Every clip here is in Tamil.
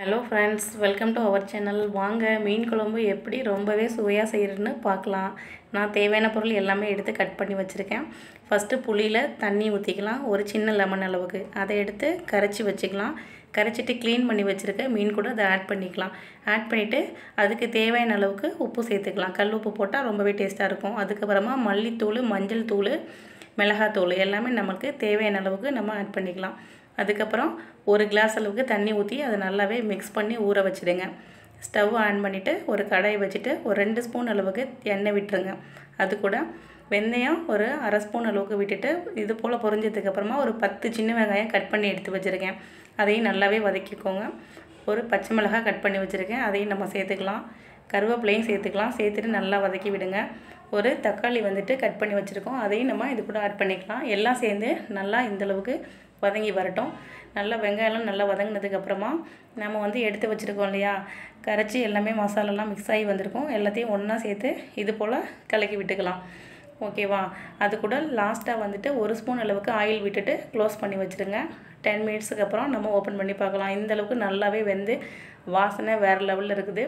Hello friends, welcome to our channel. வாங்க மீன் குழம்பு எப்படி ரொம்பவே சுவையாக செய்கிறதுன்னு பார்க்கலாம். நான் தேவையான பொருள் எல்லாமே எடுத்து கட் பண்ணி வச்சுருக்கேன். ஃபஸ்ட்டு புளியில் தண்ணி ஊற்றிக்கலாம், ஒரு சின்ன லெமன் அளவுக்கு. அதை எடுத்து கரைச்சி வச்சுக்கலாம். கரைச்சிட்டு க்ளீன் பண்ணி வச்சுருக்க மீன் கூட அதை ஆட் பண்ணிக்கலாம். ஆட் பண்ணிவிட்டு அதுக்கு தேவையான அளவுக்கு உப்பு சேர்த்துக்கலாம். கல் உப்பு போட்டால் ரொம்பவே டேஸ்ட்டாக இருக்கும். அதுக்கப்புறமா மல்லித்தூள், மஞ்சள் தூள், மிளகாத்தூள் எல்லாமே நமக்கு தேவையான அளவுக்கு நம்ம ஆட் பண்ணிக்கலாம். அதுக்கப்புறம் ஒரு கிளாஸ் அளவுக்கு தண்ணி ஊற்றி அதை நல்லாவே மிக்ஸ் பண்ணி ஊற வச்சுடுங்க. ஸ்டவ் ஆன் பண்ணிவிட்டு ஒரு கடாயை வச்சுட்டு ஒரு 2 ஸ்பூன் அளவுக்கு எண்ணெய் விட்டுருங்க. அது கூட வெந்தயம் ஒரு அரை ஸ்பூன் அளவுக்கு விட்டுட்டு இது போல் பொரிஞ்சதுக்கப்புறமா ஒரு 10 சின்ன வெங்காயம் கட் பண்ணி எடுத்து வச்சுருக்கேன். அதையும் நல்லாவே வதக்கிக்கோங்க. ஒரு பச்சை மிளகாய் கட் பண்ணி வச்சுருக்கேன், அதையும் நம்ம சேர்த்துக்கலாம். கருவேப்பிலையும் சேர்த்துக்கலாம். சேர்த்துட்டு நல்லா வதக்கி விடுங்க. ஒரு தக்காளி வந்துட்டு கட் பண்ணி வச்சுருக்கோம், அதையும் நம்ம இது கூட ஆட் பண்ணிக்கலாம். எல்லாம் சேர்ந்து நல்லா இந்தளவுக்கு வதங்கி வரட்டும். நல்லா வெங்காயம்லாம் நல்லா வதங்கினதுக்கப்புறமா நம்ம எடுத்து வச்சுருக்கோம் இல்லையா, கரைச்சி எல்லாமே மசாலாலாம் மிக்ஸ் ஆகி வந்திருக்கும். எல்லாத்தையும் ஒன்றா சேர்த்து இது போல் கலக்கி விட்டுக்கலாம். ஓகேவா? அது கூட லாஸ்ட்டாக ஒரு ஸ்பூன் அளவுக்கு ஆயில் விட்டுட்டு க்ளோஸ் பண்ணி வச்சுருங்க. 10 மினிட்ஸுக்கு அப்புறம் நம்ம ஓப்பன் பண்ணி பார்க்கலாம். இந்தளவுக்கு நல்லாவே வெந்து வாசனை வேறு லெவலில் இருக்குது.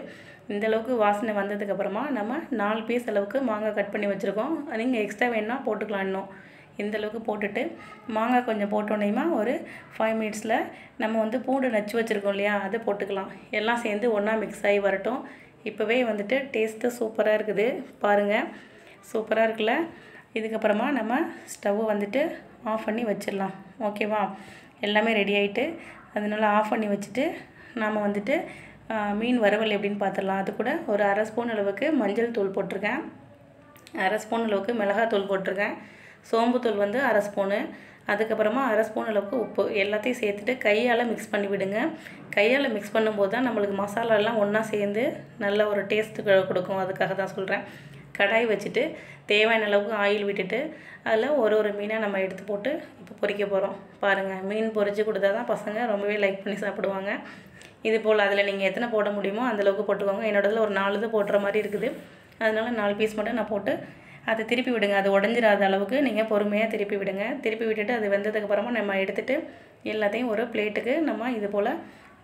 இந்தளவுக்கு வாசனை வந்ததுக்கப்புறமா நம்ம 4 பீஸ் அளவுக்கு மாங்காய் கட் பண்ணி வச்சுருக்கோம். நீங்கள் எக்ஸ்ட்ரா வேணுன்னா போட்டுக்கலாம். இன்னும் இந்தளவுக்கு போட்டுட்டு மாங்காய் கொஞ்சம் போட்டோன்னேமா ஒரு 5 மினிட்ஸில் நம்ம பூண்டு நச்சு வச்சுருக்கோம் இல்லையா, அதை போட்டுக்கலாம். எல்லாம் சேர்ந்து ஒன்றா மிக்ஸ் ஆகி வரட்டும். இப்போவே டேஸ்ட்டு சூப்பராக இருக்குது பாருங்கள். சூப்பராக இருக்குல்ல? இதுக்கப்புறமா நம்ம ஸ்டவ்வை ஆஃப் பண்ணி வச்சிடலாம். ஓகேவா? எல்லாமே ரெடி ஆகிட்டு அதனால் ஆஃப் பண்ணி வச்சுட்டு நாம் மீன் வறுவல் எப்படின்னு பார்த்துடலாம். அது கூட ஒரு அரை ஸ்பூன் அளவுக்கு மஞ்சள் தூள் போட்டிருக்கேன், அரை ஸ்பூன் அளவுக்கு மிளகாத்தூள் போட்டிருக்கேன், சோம்புத்தூள் அரை ஸ்பூனு, அதுக்கப்புறமா அரை ஸ்பூன் அளவுக்கு உப்பு எல்லாத்தையும் சேர்த்துட்டு கையால் மிக்ஸ் பண்ணி விடுங்க. கையால் மிக்ஸ் பண்ணும்போது தான் நம்மளுக்கு மசாலாலாம் ஒன்றா சேர்ந்து நல்ல ஒரு டேஸ்ட்டு கொடுக்கும். அதுக்காக தான் சொல்கிறேன். கடாய் வச்சுட்டு தேவையான அளவுக்கு ஆயில் விட்டுட்டு அதில் ஒரு மீனாக நம்ம எடுத்து போட்டு இப்போ பொரிக்க போகிறோம். பாருங்கள், மீன் பொரித்து கொடுத்தா தான் பசங்க ரொம்பவே லைக் பண்ணி சாப்பிடுவாங்க. இது போல் அதில் நீங்கள் எத்தனை போட முடியுமோ அந்தளவுக்கு போட்டுக்கோங்க. என்னோடதில் ஒரு 4 இது போடுற மாதிரி இருக்குது. அதனால் 4 பீஸ் மட்டும் நான் போட்டு அதை திருப்பி விடுங்க. அது உடஞ்சிராத அளவுக்கு நீங்கள் பொறுமையாக திருப்பி விடுங்க. திருப்பி விட்டுட்டு அது வெந்ததுக்கப்புறமா நம்ம எடுத்துகிட்டு எல்லாத்தையும் ஒரு பிளேட்டுக்கு நம்ம இது போல்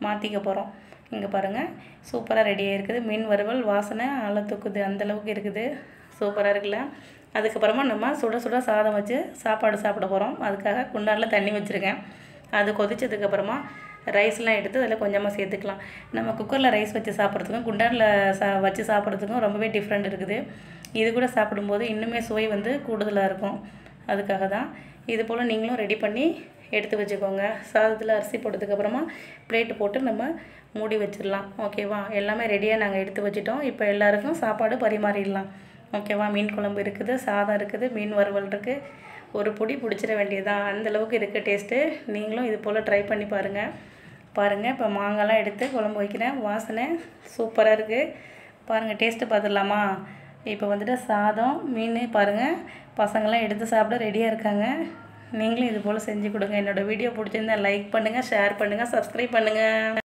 மாற்றிக்க போகிறோம். இங்கே பாருங்கள், சூப்பராக ரெடியாக இருக்குது. மீன் வறுவல் வாசனை அலை தூக்குது, அந்தளவுக்கு இருக்குது. சூப்பராக இருக்குல்ல? அதுக்கப்புறமா நம்ம சுட சுட சாதம் வச்சு சாப்பாடு சாப்பிட போகிறோம். அதுக்காக குண்டானில் தண்ணி வச்சுருக்கேன். அது கொதிச்சதுக்கப்புறமா ரைஸ்லாம் எடுத்து அதில் கொஞ்சமாக சேர்த்துக்கலாம். நம்ம குக்கரில் ரைஸ் வச்சு சாப்பிட்றதுக்கும் குண்டானில் வச்சு சாப்பிட்றதுக்கும் ரொம்பவே டிஃப்ரெண்ட் இருக்குது. இது கூட சாப்பிடும்போது இன்னுமே சுவை கூடுதலாக இருக்கும். அதுக்காக தான் இது போல் நீங்களும் ரெடி பண்ணி எடுத்து வச்சுக்கோங்க. சாதத்தில் அரிசி போட்டதுக்கப்புறமா பிளேட்டு போட்டு நம்ம மூடி வச்சிடலாம். ஓகேவா? எல்லாமே ரெடியாக நாங்கள் எடுத்து வச்சிட்டோம். இப்போ எல்லாருக்கும் சாப்பாடு பரிமாறிடலாம். ஓகேவா? மீன் குழம்பு இருக்குது, சாதம் இருக்குது, மீன் வறுவல் இருக்குது. ஒரு பொடி பிடிச்சிட வேண்டியதான், அந்தளவுக்கு இருக்குது டேஸ்ட்டு. நீங்களும் இது போல் ட்ரை பண்ணி பாருங்கள். இப்போ மாங்காய்லாம் எடுத்து குழம்பு வைக்கிறேன். வாசனை சூப்பராக இருக்குது. பாருங்கள், டேஸ்ட்டு பார்த்துடலாமா? இப்போ சாதம், மீன் பாருங்கள், பசங்கள்லாம் எடுத்து சாப்பிட ரெடியாக இருக்காங்க. நீங்களும் இது போல் செஞ்சு கொடுங்க. என்னோடய வீடியோ பிடிச்சிருந்தா லைக் பண்ணுங்கள், ஷேர் பண்ணுங்கள், சப்ஸ்கிரைப் பண்ணுங்கள்.